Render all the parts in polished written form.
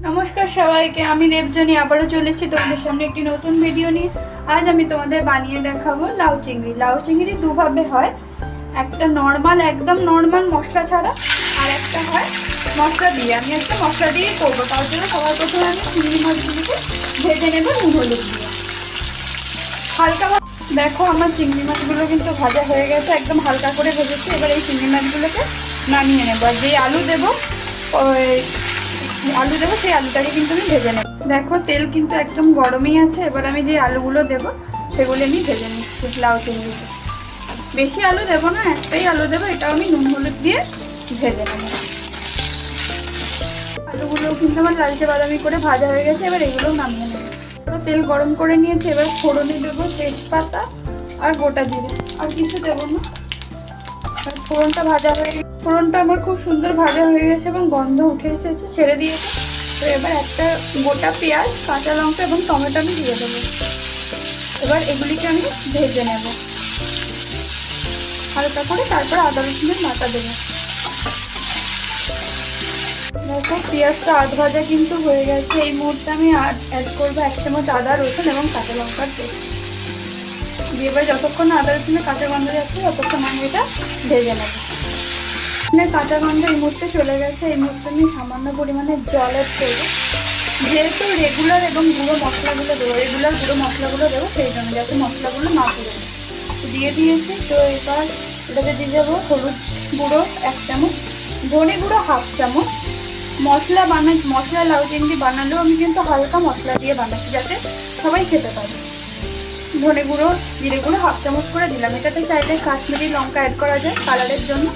নমস্কার সবাইকে, আমি দেবজনী আবারও চলেছি তোমাদের সামনে একটি নতুন ভিডিও নিয়ে। আজ আমি তোমাদের বানিয়ে দেখাবো লাউ চিংড়ি। লাউ চিংড়ি দুভাবে হয়, একটা নর্মাল একদম নর্মাল মশলা ছাড়া, আর একটা হয় মশলা দিয়ে। আমি একটা মশলা দিয়ে করবো, তার জন্য সবার প্রথমে আমি চিংড়ি মাছগুলোকে ভেজে নেবো নুন হলুদ দিয়ে হালকা। দেখো আমার চিংড়ি মাছগুলো কিন্তু ভাজা হয়ে গেছে, একদম হালকা করে ভেজেছি। এবার এই চিংড়ি মাছগুলোকে নামিয়ে নেবো, আর যেই আলু দেবো সেই আলুটাকে কিন্তু আমি ভেজে নেব। দেখো তেল কিন্তু একদম গরমই আছে। এবার আমি যে আলুগুলো দেবো সেগুলো আমি ভেজে নিচ্ছি। লাউ চিংড়িতে বেশি আলু দেবো না, একটাই আলু দেবো, এটাও আমি নুন হলুদ দিয়ে ভেজে নেব। আলুগুলো কিন্তু আমার লালচে বাদামি করে ভাজা হয়ে গেছে। এবার এগুলোও নামিয়ে নেব। তেল গরম করে নিয়েছি, এবার ফোড়নে দেবো তেজপাতা আর গোটা জিরে, আর কিছু দেবো না। ফোড়নটা ভাজা হয়ে গেছে, ফোড়নটা আমার খুব সুন্দর ভাজা হয়ে গেছে এবং গন্ধ উঠে এসেছে, ছেড়ে দিয়েছে। তো এবার একটা গোটা পেঁয়াজ, কাঁচা লঙ্কা এবং টমেটো আমি দিয়ে দেবো। এবার এগুলিকে আমি ভেজে নেব হালকা করে, তারপর আদা রসুনের বাটা দেবো। দেখো পেঁয়াজটা আধ ভাজা কিন্তু হয়ে গেছে। এই মুহূর্তে আমি অ্যাড করবো 1 চামচ আদা রসুন এবং কাঁচা লঙ্কার পেস্ট দিয়ে। এবার যতক্ষণ আদা রসুনের কাঁচা গন্ধ যাচ্ছে ততক্ষণ আমি এটা ভেজে নেব। কাঁচা গন্ধ এই মুহূর্তে চলে গেছে। এই মুহূর্তে আমি সামান্য পরিমাণে জল অ্যাড করবো, যেহেতু রেগুলার এবং গুঁড়ো মশলাগুলো দেবো, রেগুলার গুঁড়ো মশলাগুলো দেবো, সেই জন্য যাতে মশলাগুলো না পুড়ে দিয়ে দিয়েছি। তো এবার এটাতে দিয়ে যাবো হলুদ গুঁড়ো 1 চামচ, ধনে গুঁড়ো 1/2 চামচ। মশলা লাউ চিংড়ি বানালেও আমি কিন্তু হালকা মশলা দিয়ে বানাচ্ছি, যাতে সবাই খেতে পারে। ধনে গুঁড়ো জিরে গুঁড়ো 1/2 চামচ করে দিলাম। এটাতে চাইলে কাশ্মীরি লঙ্কা অ্যাড করা যায় কালারের জন্য,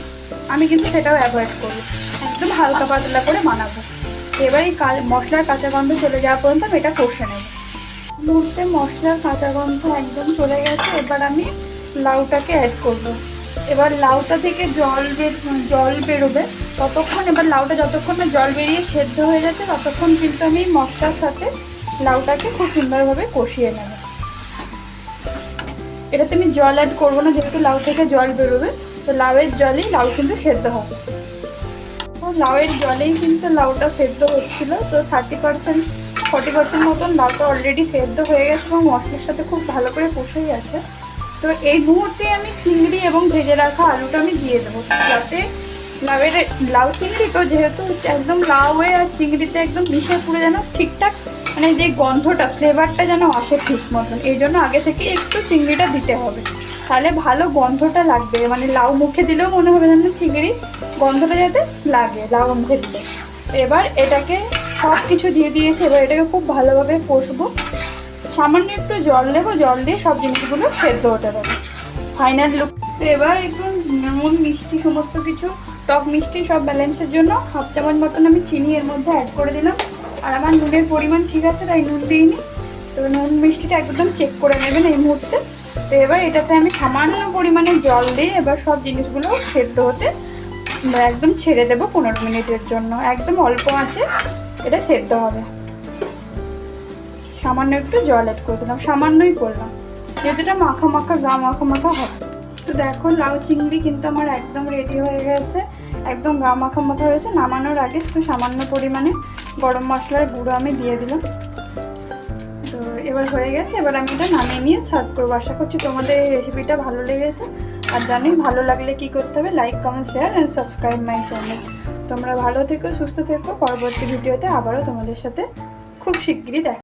আমি কিন্তু সেটাও অ্যাভয়েড করবো, একদম হালকা পাতলা করে বানাবো। এবার এই মশলার কাঁচা গন্ধ চলে যাওয়া পর্যন্ত আমি এটা কষে নেব। মুহূর্তে মশলার কাঁচা গন্ধ একদম চলে গেছে। এবার আমি লাউটাকে অ্যাড করব। এবার লাউটা থেকে জল বেরোবে ততক্ষণ, এবার লাউটা যতক্ষণ না জল বেরিয়ে সেদ্ধ হয়ে যাচ্ছে ততক্ষণ কিন্তু আমি মশলার সাথে লাউটাকে খুব সুন্দরভাবে কষিয়ে নেব। এটাতে আমি জল অ্যাড করবো না, যেহেতু লাউ থেকে জল বেরোবে, তো লাউয়ের জলেই লাউ কিন্তু সেদ্ধ হবে। লাউয়ের জলেই কিন্তু লাউটা সেদ্ধ হচ্ছিল। তো 40% মতন লাউটা অলরেডি সেদ্ধ হয়ে গেছে এবং মশলার সাথে খুব ভালো করে কষে গেছে। তো এই মুহূর্তে আমি চিংড়ি এবং ভেজে রাখা আলুটা আমি দিয়ে দেবো, যাতে লাউ চিংড়ি তো যেহেতু একদম লাউয়ে আর চিংড়িতে একদম মিশে পুরো যেন ঠিকঠাক, মানে যে গন্ধটা ফ্লেভারটা যেন আসে ঠিক মতন, এই জন্য আগে থেকে একটু চিংড়িটা দিতে হবে, তাহলে ভালো গন্ধটা লাগবে। মানে লাউ মুখে দিলেও মনে হবে যেন চিংড়ি গন্ধটা যাতে লাগে লাউ মুখে দিলে। এবার এটাকে সব কিছু দিয়ে দিয়েছি। এবার এটাকে খুব ভালোভাবে কষবো, সামান্য একটু জল দেবো, জল দিয়ে সব জিনিসগুলো সেদ্ধ হতে দেবো। Final look. এবার একটু নুন মিষ্টি সমস্ত কিছু, টক মিষ্টি সব ব্যালেন্সের জন্য 1/2 চামচ মতন আমি চিনি এর মধ্যে অ্যাড করে দিলাম। আর আমার নুনের পরিমাণ ঠিক আছে তাই নুন দিইনি। তো নুন মিষ্টিটা একদম চেক করে নেবেন এই মুহূর্তে। তো এবার এটাতে আমি সামান্য পরিমাণে জল দিয়ে এবার সব জিনিসগুলো সেদ্ধ হতে একদম ছেড়ে দেবো 15 মিনিটের জন্য। একদম অল্প আঁচে এটা সেদ্ধ হবে। সামান্য একটু জল অ্যাড করে দিলাম, সামান্যই করলাম, যেহেতু এটা মাখা মাখা হবে। তো দেখো লাউ চিংড়ি কিন্তু আমার একদম রেডি হয়ে গেছে, একদম গা মাখা হয়েছে। নামানোর আগে একটু সামান্য পরিমাণে গরম মশলার গুঁড়ো আমি দিয়ে দিলাম। তো এবার হয়ে গেছে। এবার আমি এটা নামিয়ে নিয়ে সার্ভ করবো। আশা করছি তোমাদের এই রেসিপিটা ভালো লেগেছে। আর জানি ভালো লাগলে কি করতে হবে, like comment share and subscribe my channel. তোমরা ভালো থেকো, সুস্থ থেকো। পরবর্তী ভিডিওতে আবারও তোমাদের সাথে খুব শিগগিরই দেখা।